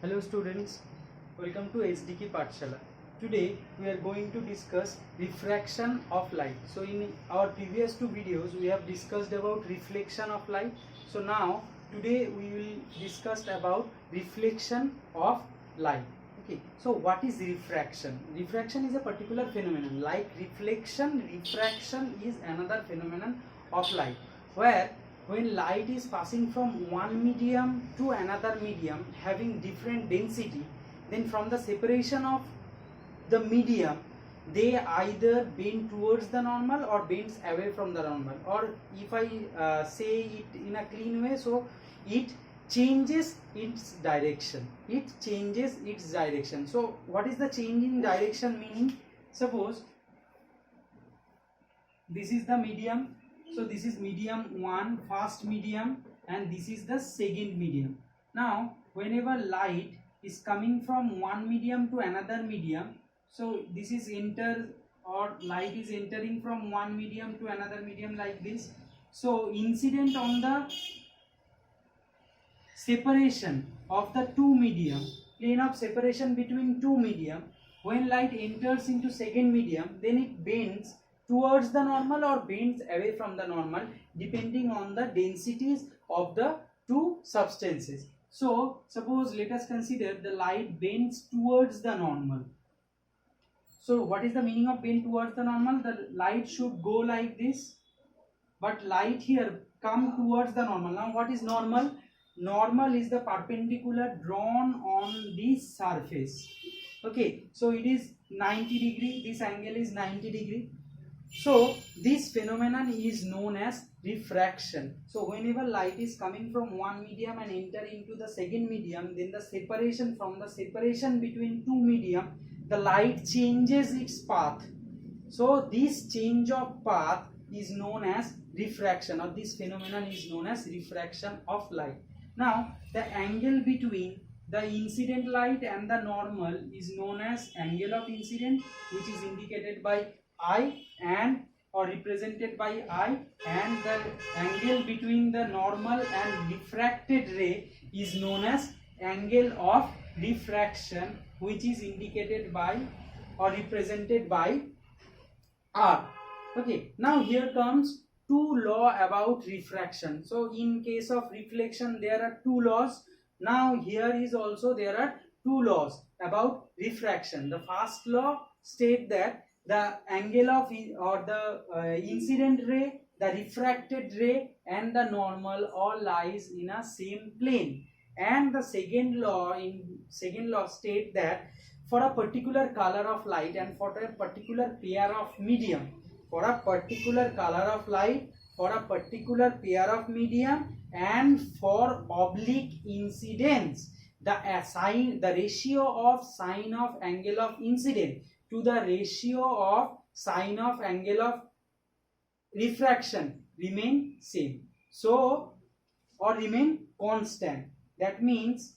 Hello students, welcome to SDK Pathshala. Today we are going to discuss refraction of light. So in our previous two videos we have discussed about reflection of light. So now today we will discuss about reflection of light. Okay, so what is refraction? Refraction is a particular phenomenon. Like reflection, refraction is another phenomenon of light, where when light is passing from one medium to another medium having different density, then from the separation of the medium they either bend towards the normal or bends away from the normal, or if I say it in a clean way, so it changes its direction. So what is the change in direction meaning? Suppose this is the medium, so this is medium 1, first medium, and this is the second medium. Now whenever light is coming from one medium to another medium, so this is light is entering from one medium to another medium like this. So incident on the separation of the two medium, plane of separation between two medium, when light enters into second medium, then it bends towards the normal or bends away from the normal depending on the densities of the two substances. So suppose let us consider the light bends towards the normal. So what is the meaning of bend towards the normal? The light should go like this, but light here come towards the normal. Now what is normal? Normal is the perpendicular drawn on the surface. Okay, so it is 90 degree, this angle is 90 degree. So this phenomenon is known as refraction. So whenever light is coming from one medium and enter into the second medium, then the separation between two medium, the light changes its path. So this change of path is known as refraction, or this phenomenon is known as refraction of light. Now the angle between the incident light and the normal is known as angle of incident, which is indicated by I and or represented by I, and the angle between the normal and refracted ray is known as angle of refraction, which is indicated by or represented by R. Okay, now here comes two law about refraction. So in case of reflection there are two laws. Now here is also there are two laws about refraction. The first law state that the angle of or the incident ray, the refracted ray and the normal all lies in a same plane. And the second law state that for a particular color of light and for a particular pair of medium, for a particular color of light, for a particular pair of medium, and for oblique incidence, the ratio of sine of angle of incident to the ratio of sine of angle of refraction remain same, so or remain constant. That means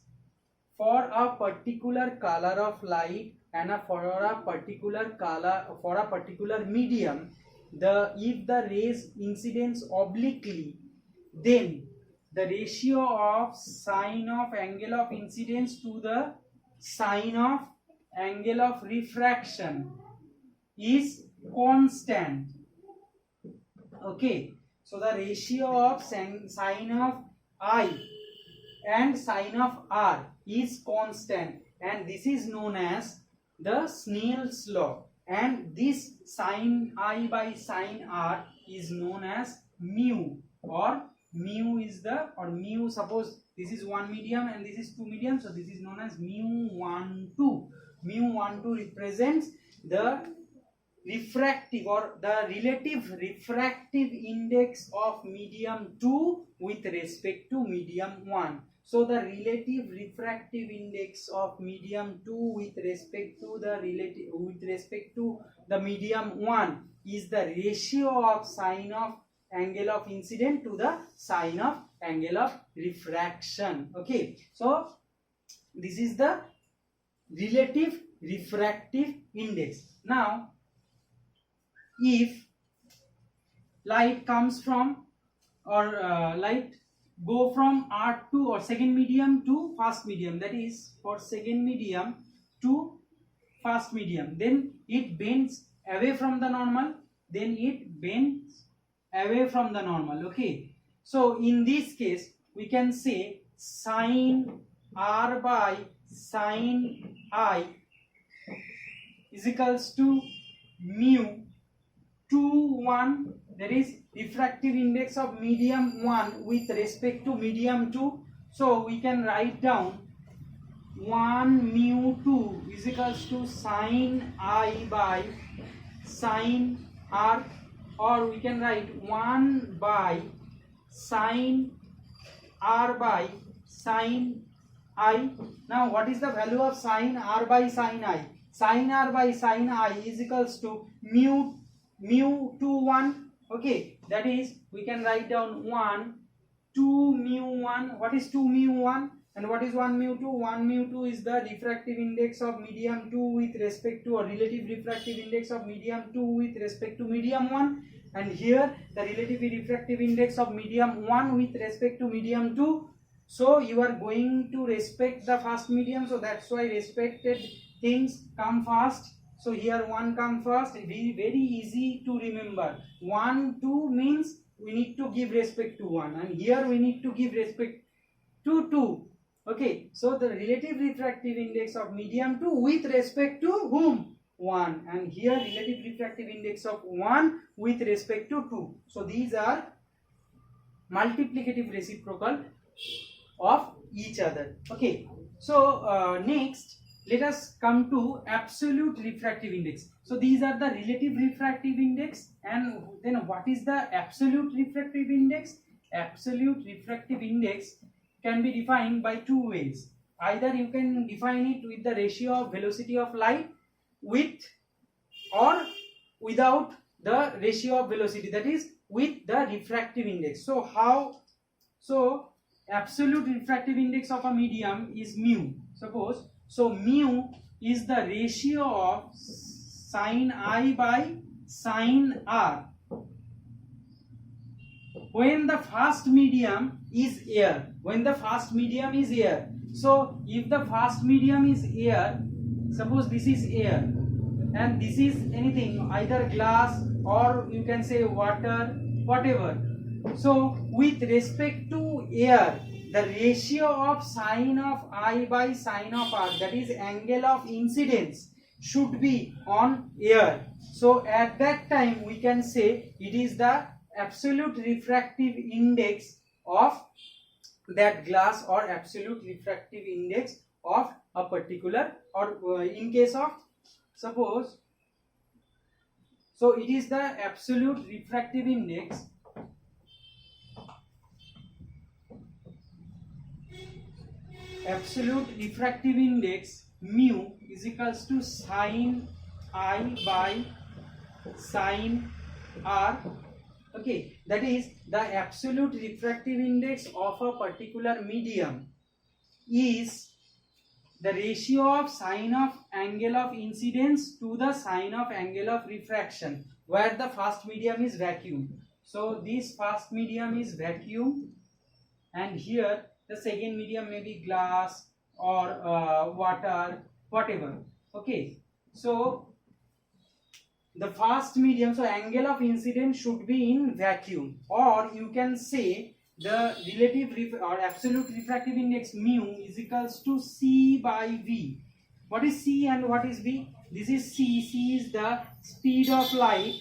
for a particular color of light and for a particular color, for a particular medium, if the rays incidence obliquely, then the ratio of sine of angle of incidence to the sine of angle of refraction is constant. Okay, so the ratio of sine of I and sine of R is constant, and this is known as the Snell's law, and this sine I by sine R is known as mu, or mu is the, or mu, suppose this is one medium and this is two medium, so this is known as mu12. Mu12 represents the refractive or the relative refractive index of medium 2 with respect to medium 1. So the relative refractive index of medium 2 with respect to the medium 1 is the ratio of sine of angle of incident to the sine of angle of refraction. Okay, so this is the relative refractive index. Now if light comes from, or light go from R2 or second medium to fast medium, that is for second medium to fast medium, then it bends away from the normal, okay. So in this case we can say sine R by sine I is equals to mu 2 1, that is refractive index of medium 1 with respect to medium 2. So we can write down 1 mu 2 is equals to sine I by sine R, or we can write 1 by sine R by sine I. Now what is the value of sine R by sine I? Sine R by sine I is equals to mu 2 1, okay, that is we can write down 1 2 mu 1. What is 2 mu 1 and what is 1 mu 2? 1 mu 2 is the refractive index of medium 2 with respect to, or relative refractive index of medium 2 with respect to medium 1, and here the relative refractive index of medium 1 with respect to medium 2. So you are going to respect the first medium, so that's why respected things come first. So here 1 come first, very easy to remember. 1 2 means we need to give respect to 1, and here we need to give respect to 2. Okay, so the relative refractive index of medium 2 with respect to whom? 1, and here relative refractive index of 1 with respect to 2. So these are multiplicative reciprocal of each other. Okay, so next let us come to absolute refractive index. So these are the relative refractive index, and then what is the absolute refractive index? Absolute refractive index can be defined by two ways. Either you can define it with the ratio of velocity of light with or without the ratio of velocity, that is with the refractive index. So how? So absolute refractive index of a medium is mu. Suppose, so mu is the ratio of sine I by sine R when the first medium is air. So if the first medium is air, suppose this is air and this is anything, either glass or you can say water, whatever. So with respect to air, the ratio of sine of I by sine of R, that is angle of incidence, should be on air. So at that time we can say it is the absolute refractive index of that glass, or absolute refractive index of a particular, or in case of, suppose, so it is the absolute refractive index mu is equals to sine I by sine R. Okay, that is the absolute refractive index of a particular medium is the ratio of sine of angle of incidence to the sine of angle of refraction, where the first medium is vacuum. So this first medium is vacuum, and here the second medium may be glass or water, whatever. Okay, so the first medium, so angle of incidence should be in vacuum, or you can say the relative or absolute refractive index mu is equals to C by V. What is C and what is V? This is C. C is the speed of light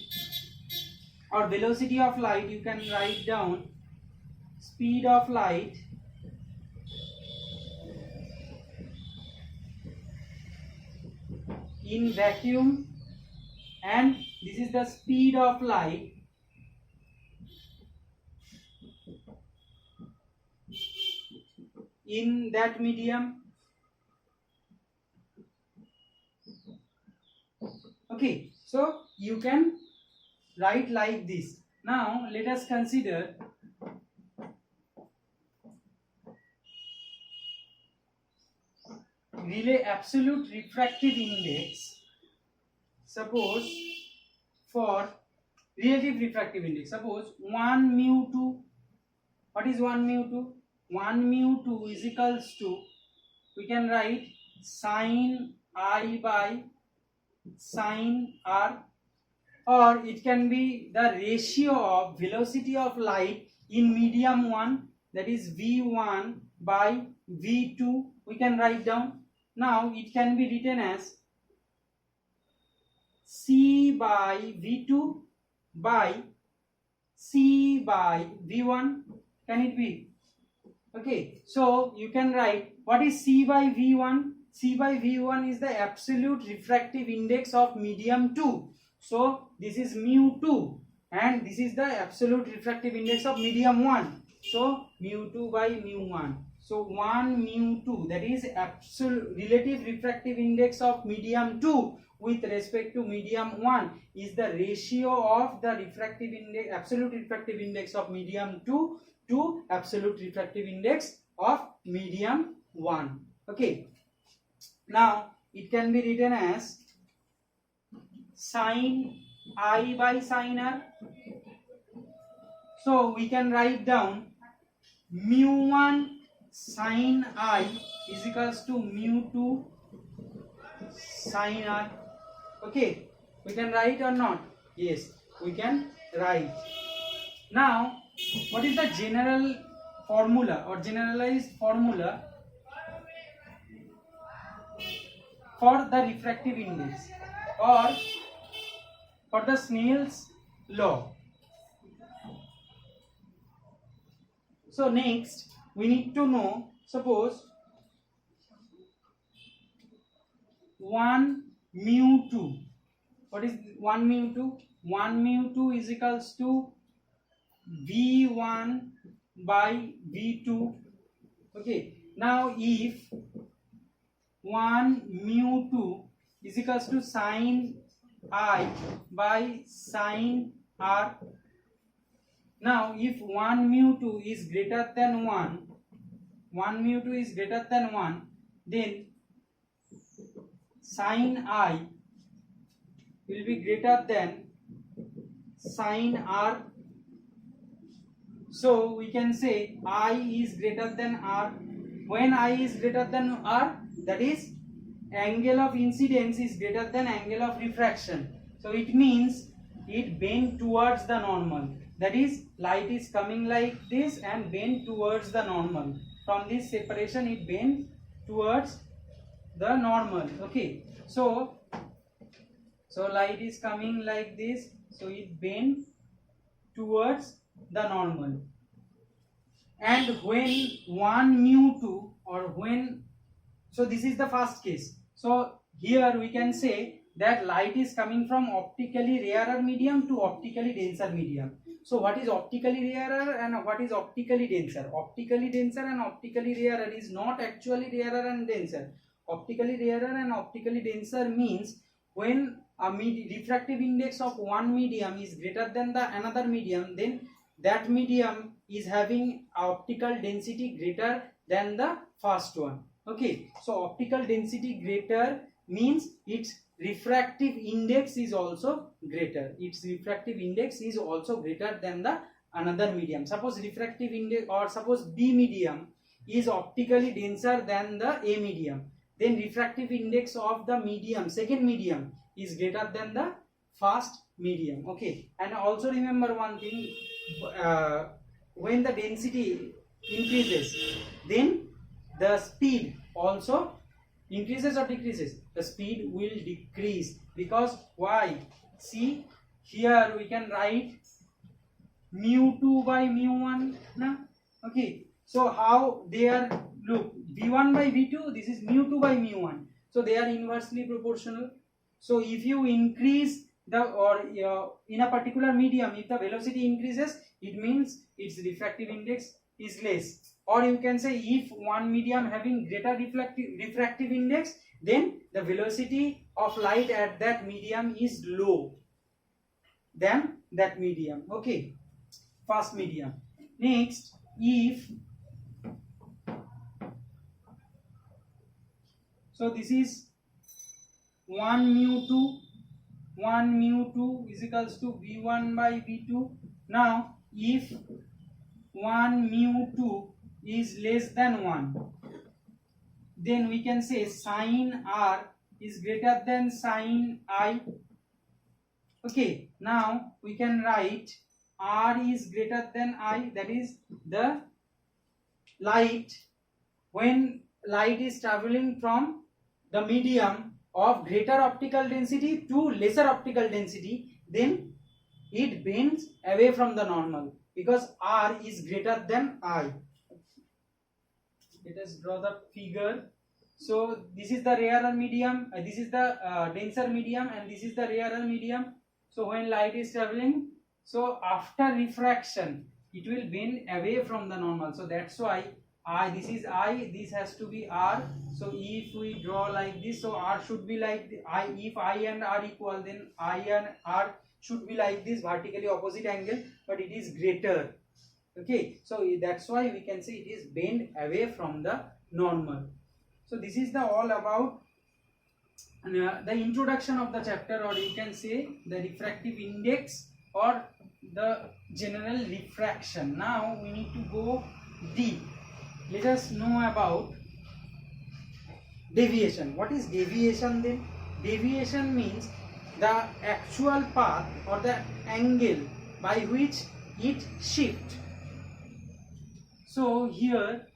or velocity of light. You can write down speed of light in vacuum, and this is the speed of light in that medium. Okay, so you can write like this. Now let us consider absolute refractive index. Suppose for relative refractive index, suppose 1 mu 2 What is 1 mu 2? 1 mu 2 is equals to, we can write sine I by sine r, or it can be the ratio of velocity of light in medium 1, that is v1 by v2, we can write down. Now it can be written as c by v2 by c by v1. Can it be? Okay, so you can write what is c by v1. C by v1 is the absolute refractive index of medium 2. So this is mu 2 and this is the absolute refractive index of medium 1. So mu 2 by mu 1. So 1 mu 2, that is absolute relative refractive index of medium 2 with respect to medium 1 is the ratio of the refractive index, absolute refractive index of medium 2 to absolute refractive index of medium 1. Okay, now it can be written as sine I by sine r. So we can write down mu 1 sine I is equals to mu 2 sine r. Okay, we can write or not? Yes, we can write. Now what is the general formula or generalized formula for the refractive index or for the Snell's law? So next we need to know, suppose 1 mu 2. What is 1 mu 2? 1 mu 2 is equals to v1 by v2. Okay, now if 1 mu 2 is equals to sine I by sine r. Now if 1 mu 2 is greater than 1, 1 mu 2 is greater than 1, then sine I will be greater than sine r. So we can say I is greater than r. When I is greater than r, that is angle of incidence is greater than angle of refraction. So it means it bend towards the normal. That is, light is coming like this and bend towards the normal. From this separation it bends towards the normal. Okay, so light is coming like this, so it bends towards the normal. And when 1 mu 2 or when, so this is the first case. So here we can say that light is coming from optically rarer medium to optically denser medium. So what is optically rarer and what is optically denser? Optically denser and optically rarer is not actually rarer and denser. Optically rarer and optically denser means when a refractive index of one medium is greater than the another medium, then that medium is having optical density greater than the first one. Okay, so optical density greater means its refractive index is also greater. Its refractive index is also greater than the another medium. Suppose refractive index, or suppose B medium is optically denser than the A medium, then refractive index of the medium, second medium, is greater than the first medium. Okay, and also remember one thing, when the density increases, then the speed also increases or decreases? The speed will decrease. Because why? See, here we can write mu 2 by mu 1. Na? Okay, so how they are, look, v1 by v2, this is mu 2 by mu 1. So they are inversely proportional. So if you increase the, or in a particular medium, if the velocity increases, it means its refractive index is less. Or you can say, if one medium having greater refractive index, then the velocity of light at that medium is low than that medium. Okay, first medium. Next, if, so this is 1 mu 2, 1 mu 2 is equals to v1 by v2. Now if 1 mu 2 is less than 1, then we can say sine r is greater than sine I. Okay, now we can write r is greater than I, that is the light, when light is traveling from the medium of greater optical density to lesser optical density, then it bends away from the normal because r is greater than I. Let us draw the figure. So this is the rarer medium, this is the denser medium, and this is the rarer medium. So when light is traveling, so after refraction it will bend away from the normal. So that's why this is I, this has to be r. So if we draw like this, so r should be like I. If I and r equal, then I and r should be like this, vertically opposite angle, but it is greater. Okay, so that's why we can say it is bent away from the normal. So this is the all about the introduction of the chapter, or you can say the refractive index or the general refraction. Now we need to go deep. Let us know about deviation. What is deviation then? Deviation means the actual path or the angle by which it shifts. So here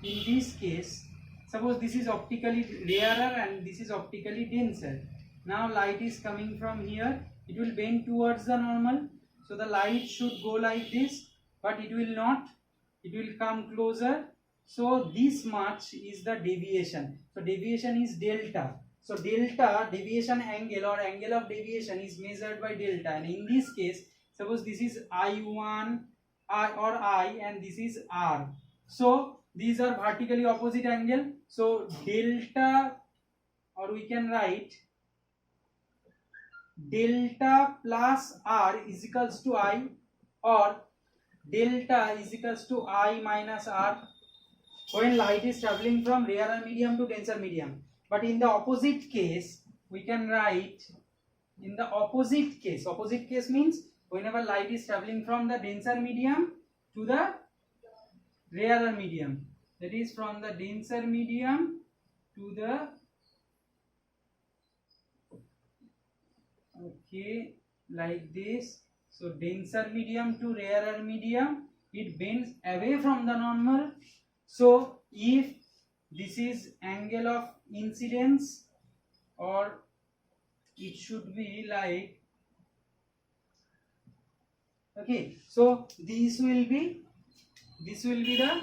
in this case, suppose this is optically rarer and this is optically denser. Now light is coming from here, it will bend towards the normal. So the light should go like this, but it will not, it will come closer. So this much is the deviation. So deviation is delta. So delta, deviation angle or angle of deviation, is measured by delta. And in this case, suppose this is I1 or I and this is R. So these are vertically opposite angle. So delta, or we can write delta plus R is equals to I, or delta is equals to I minus R when light is traveling from rarer medium to denser medium. But in the opposite case, we can write in the opposite case. Opposite case means whenever light is traveling from the denser medium to the rarer medium, that is from the denser medium to the, okay, like this. So denser medium to rarer medium, it bends away from the normal. So if this is angle of incidence, or it should be like, okay, so this will be the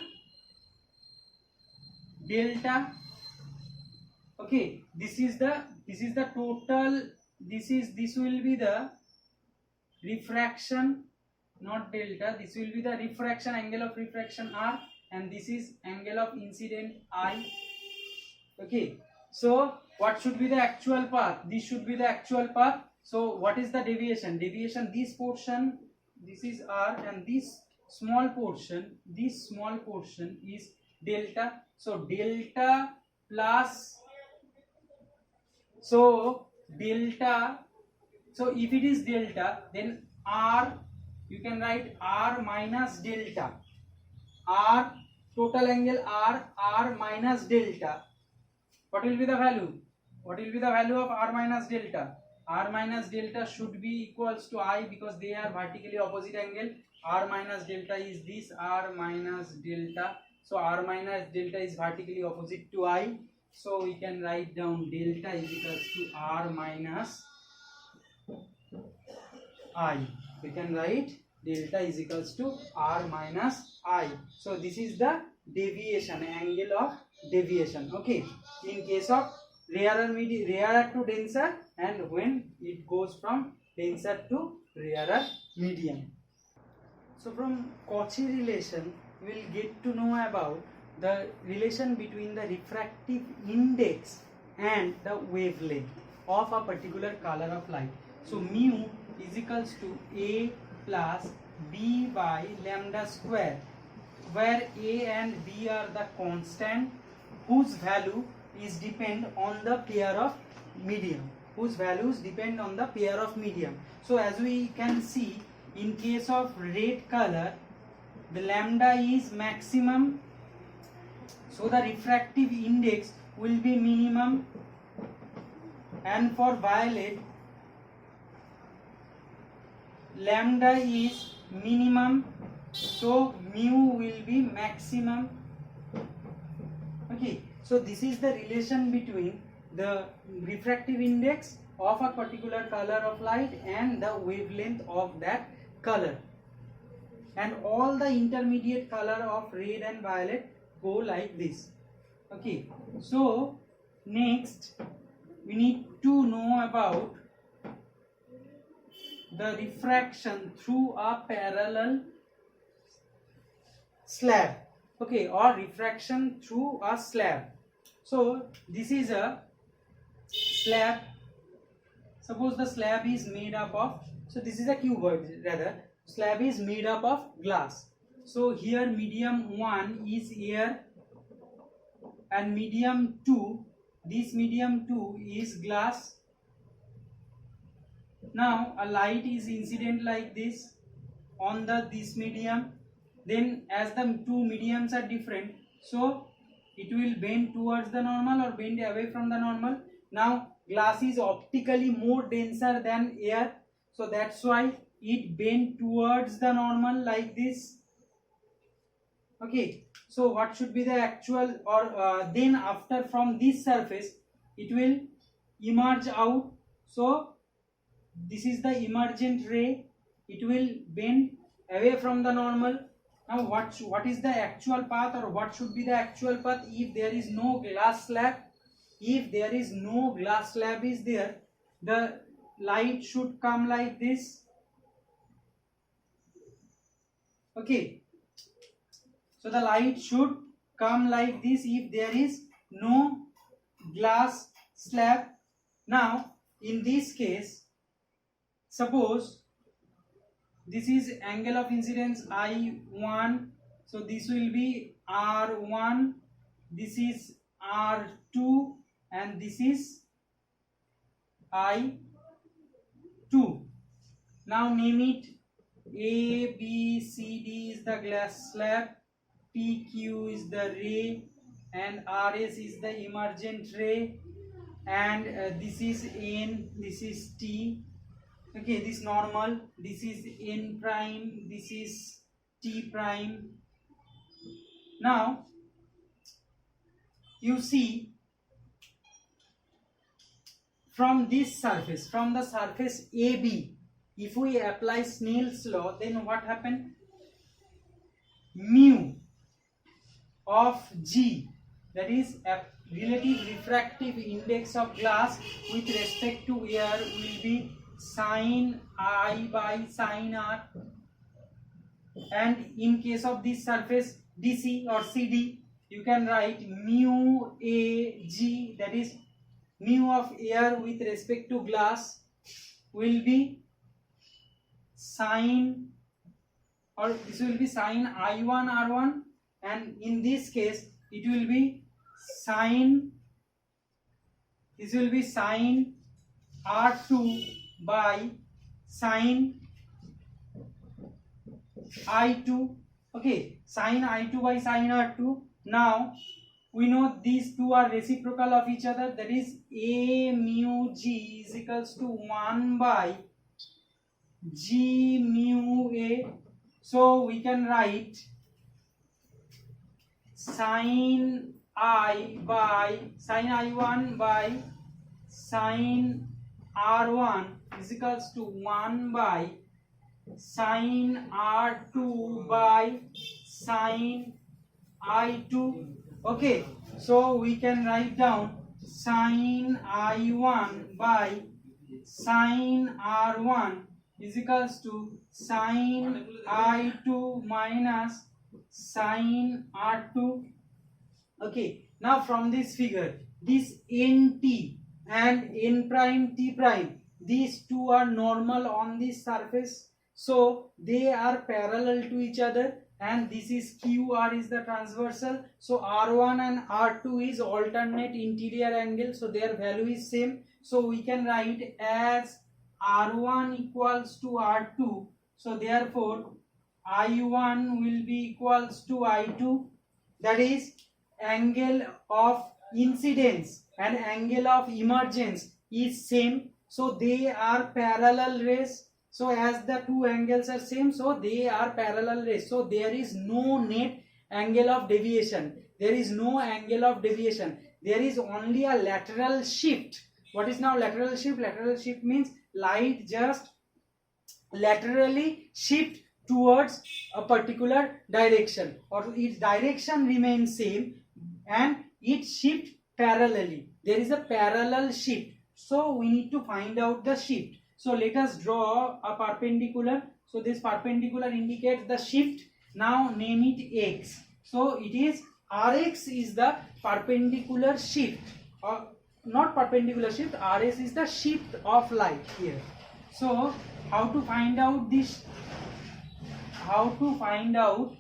delta. Okay, this is the total, this will be the refraction, not delta, this will be the refraction, angle of refraction R, and this is angle of incident I. Okay, so what should be the actual path? This should be the actual path. So what is the deviation? Deviation, this portion, this is R, and this small portion is delta. So delta plus, so delta, so if it is delta, then R, you can write R minus delta. R, total angle R minus delta. What will be the value? What will be the value of R minus delta? R minus delta should be equals to I, because they are vertically opposite angle. R minus delta is this, R minus delta. So R minus delta is vertically opposite to I. So we can write down delta is equals to R minus I. We can write delta is equals to R minus I. So this is the deviation, angle of deviation. Okay, in case of rarer to denser, and when it goes from denser to rarer medium. So from Cauchy relation, we will get to know about the relation between the refractive index and the wavelength of a particular color of light. So mu is equals to A plus B by lambda square, where A and B are the constant whose value is depend on the pair of medium, whose values depend on the pair of medium. So as we can see, in case of red color, the lambda is maximum, so the refractive index will be minimum, and for violet lambda is minimum, so mu will be maximum. Okay, so this is the relation between the refractive index of a particular color of light and the wavelength of that color, and all the intermediate color of red and violet go like this. Okay, so next we need to know about the refraction through a parallel slab. Okay, or refraction through a slab. So this is a slab. Suppose the slab is made up of, so this is a cuboid rather, slab is made up of glass. So here medium 1 is air and medium 2, this medium 2 is glass. Now a light is incident like this on this medium, then as the two mediums are different, so it will bend towards the normal or bend away from the normal. Now glass is optically more denser than air, so that's why it bend towards the normal like this. Okay, so what should be the actual, or then after from this surface it will emerge out, so this is the emergent ray, it will bend away from the normal. Now what is the actual path, or what should be the actual path if there is no glass slab? If there is no glass slab is there, the light should come like this. Okay, so the light should come like this if there is no glass slab. Now in this case, suppose this is angle of incidence I1, so this will be R1, this is R2, and this is I2. Now name it. A, B, C, D is the glass slab, P, Q is the ray, and RS is the emergent ray, and this is N, this is T. Okay, this normal, this is N prime, this is T prime. Now you see, from this surface, from the surface AB, if we apply Snell's law, then what happened? Mu of G, that is a relative refractive index of glass with respect to air, will be sin I by sin R, and in case of this surface DC or CD, you can write mu AG, that is mu of air with respect to glass, will be sin, or this will be sin I1 R1, and in this case it will be sin, this will be sin R2 by sin I2. Okay, sin I2 by sin R2. Now we know these two are reciprocal of each other, that is A mu G is equals to 1 by G mu A. So we can write sin I by sin I1 by sin R1 is equals to 1 by sin R2 by sin I2. Okay, so we can write down sin I1 by sin R1 is equals to sin I2 minus sin R2. Okay, now from this figure, this NT and N prime T prime, these two are normal on this surface, so they are parallel to each other, and this is QR is the transversal, so R1 and R2 is alternate interior angle, so their value is same. So we can write as R1 equals to R2, so therefore I1 will be equals to I2, that is angle of incidence and angle of emergence is same, so they are parallel rays. So as the two angles are same, so they are parallel rays, so there is no net angle of deviation, there is no angle of deviation, there is only a lateral shift. What is now lateral shift? Lateral shift means light just laterally shift towards a particular direction, or its direction remains same and it shift parallelly. There is a parallel shift, so we need to find out the shift. So let us draw a perpendicular. So this perpendicular indicates the shift. Now name it x. So it is Rx is the perpendicular shift, or not perpendicular shift, Rs is the shift of light here. So how to find out this? How to find out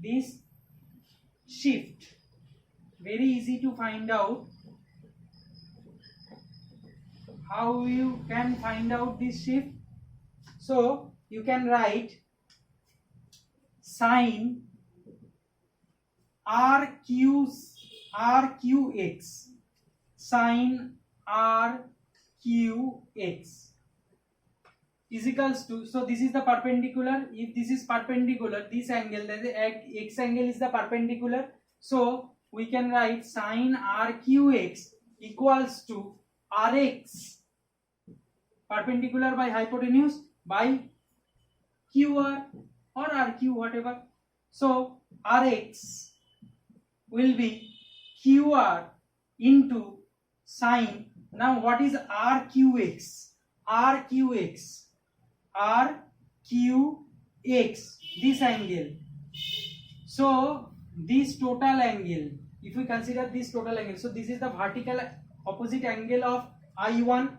this shift? Very easy to find out. How you can find out this shift? So you can write sine RQX, sine RQX is equals to, so this is the perpendicular. If this is perpendicular, this angle, that is x angle is the perpendicular, so we can write sine RQX equals to Rx, perpendicular by hypotenuse, by QR or RQ, whatever. So Rx will be QR into sine. Now what is RQX? RQX, this angle. So this total angle, if we consider this total angle, so this is the vertical opposite angle of I1.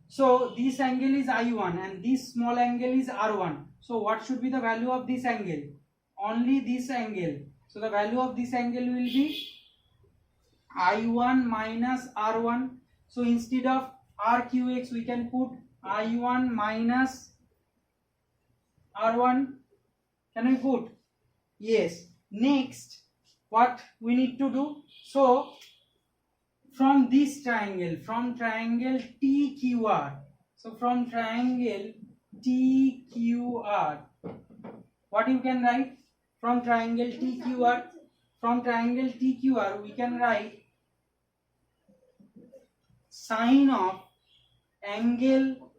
So this angle is I1 and this small angle is R1. So what should be the value of this angle? Only this angle. So the value of this angle will be I1 minus R1. So instead of RQX we can put I1 minus R1. Can we put? Yes. Next, what we need to do? So from this triangle, from triangle TQR, so from triangle TQR, what you can write? From triangle TQR, from triangle TQR we can write sine of angle,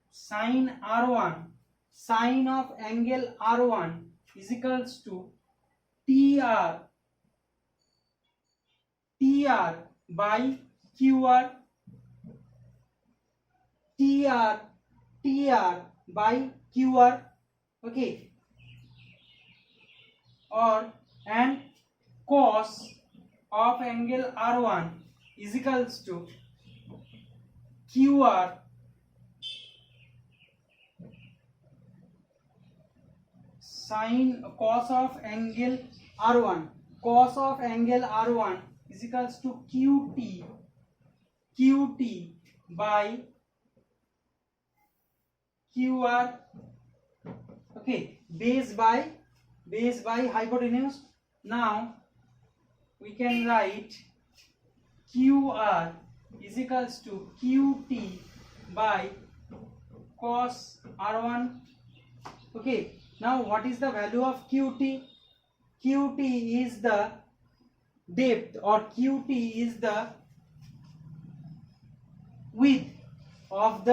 sine R1, sine of angle R1 is equals to TR by QR, TR by QR, okay, or and cos of angle R1 is equals to QR sine cos of angle R1, cos of angle R1 is equals to QT by QR, okay, base by hypotenuse. Now we can write QR is equals to QT by cos R1, okay. Now what is the value of QT? QT is the depth, or QT is the width of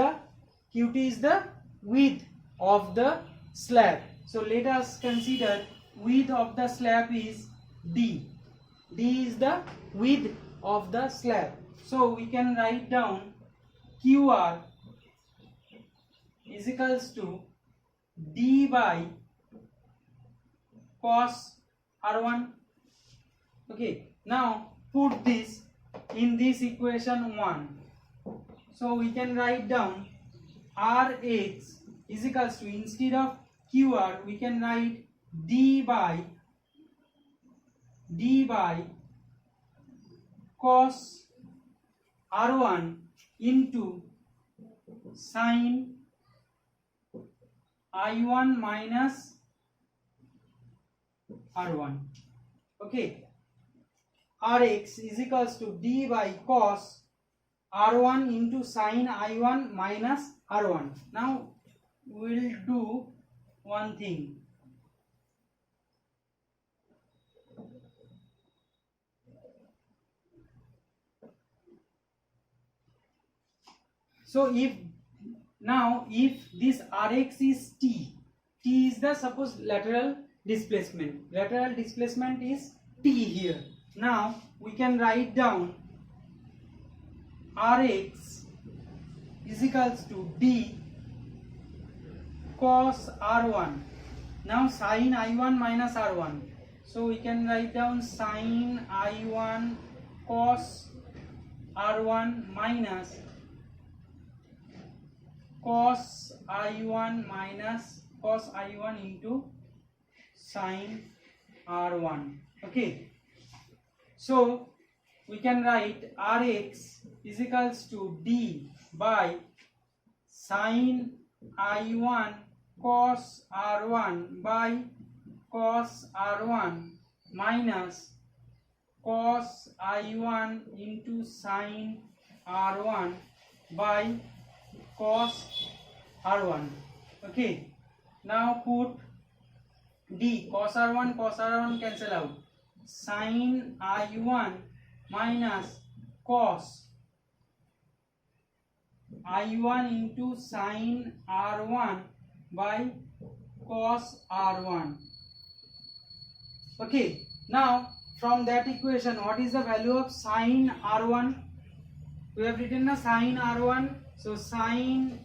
the slab. So let us consider width of the slab is D. D is the width of the slab. So we can write down QR is equals to D by cos R1. Okay, now put this in this equation 1. So we can write down Rx is equals to, instead of QR we can write D by cos R1 into sine I1 minus R1. Okay, Rx is equals to d by cos R1 into sin I1 minus R1. Now we'll do one thing. So if this Rx is t is the suppose lateral displacement. Lateral displacement is t here. Now we can write down Rx is equals to d cos R1. Now sin I1 minus R1. So we can write down sin I1 cos R1 minus cos I1 minus cos I1 into sin R1. Okay, so we can write Rx is equals to d by sin I1 cos R1 by cos R1 minus cos I1 into sin R1 by cos R1. Okay, now put d cos R1 cancel out, sin I1 minus cos I1 into sin R1 by cos R1. Okay, now from that equation, what is the value of sin R1? We have written the sin R1. So sin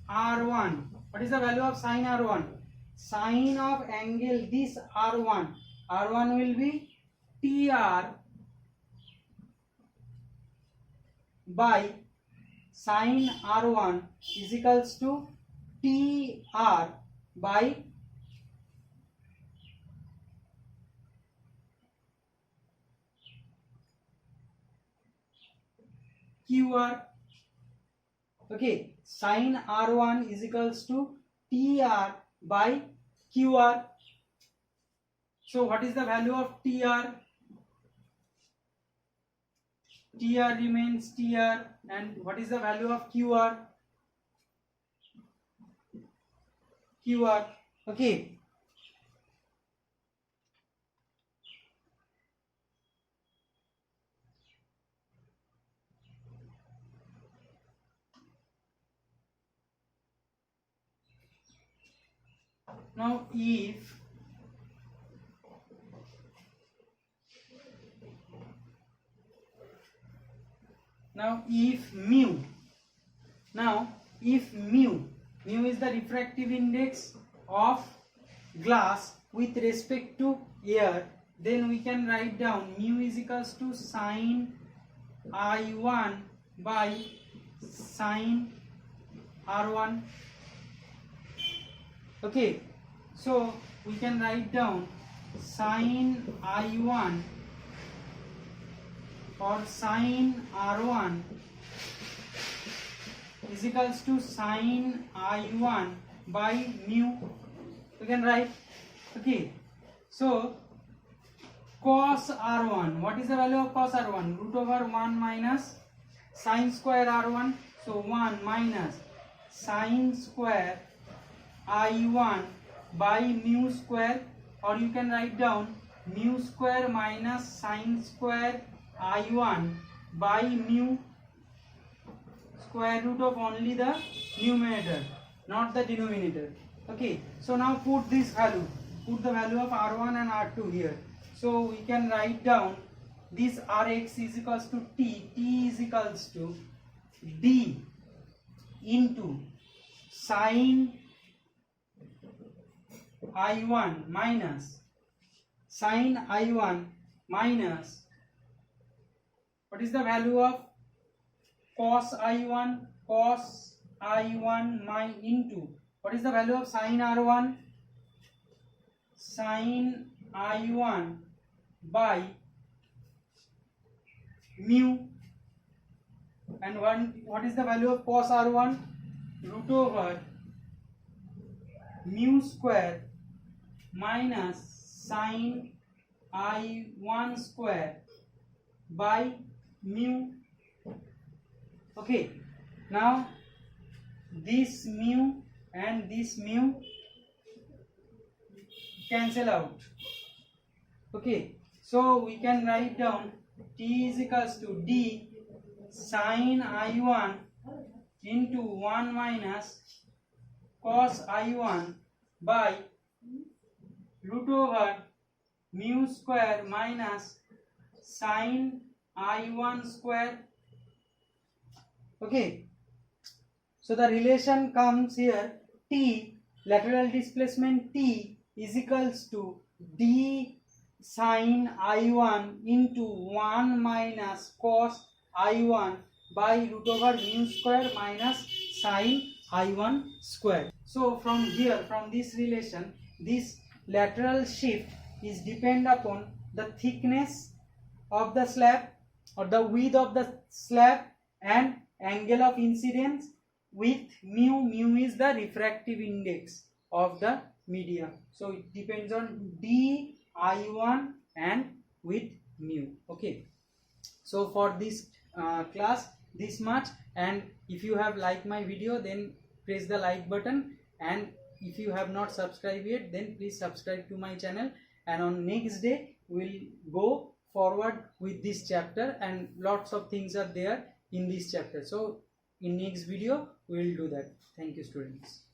R1, what is the value of sin R1? Sine of angle this R1 will be TR by sin R1 is equals to TR by QR. Okay, sin R1 is equals to TR by QR. So what is the value of TR? TR remains TR. And what is the value of QR? QR. Okay. Now if mu is the refractive index of glass with respect to air, then we can write down mu is equals to sin I1 by sin R1. Okay, so we can write down sin I1 or sin R1 is equals to sin I1 by mu. We can write. Okay, so cos R1, what is the value of cos R1? Root over 1 minus sin square R1. So 1 minus sin square I1 by mu square, or you can write down mu square minus sin square I1 by mu square root of only the numerator, not the denominator. Okay, so now put this value, put the value of R1 and R2 here. So we can write down this Rx is equals to T is equals to D into sin I1 minus sin I1 minus, what is the value of cos I1 my into, what is the value of sin R1? Sin I1 by mu, and what is the value of cos R1? Root over mu square minus sine I1 square by mu. Okay, now this mu and this mu cancel out. Okay, so we can write down T is equals to D sine I1 into 1 minus cos I1 by root over mu square minus sine I1 square. Okay, so the relation comes here, T, lateral displacement T is equals to D sine I1 into 1 minus cos I1 by root over mu square minus sine I1 square. So from here, from this relation, this lateral shift is depend upon the thickness of the slab or the width of the slab and angle of incidence with mu is the refractive index of the medium. So it depends on D I1 and with mu. Okay, so for this class this much, and if you have liked my video then press the like button, and if you have not subscribed yet then please subscribe to my channel, and on next day we'll go forward with this chapter and lots of things are there in this chapter. So in next video we will do that. Thank you students.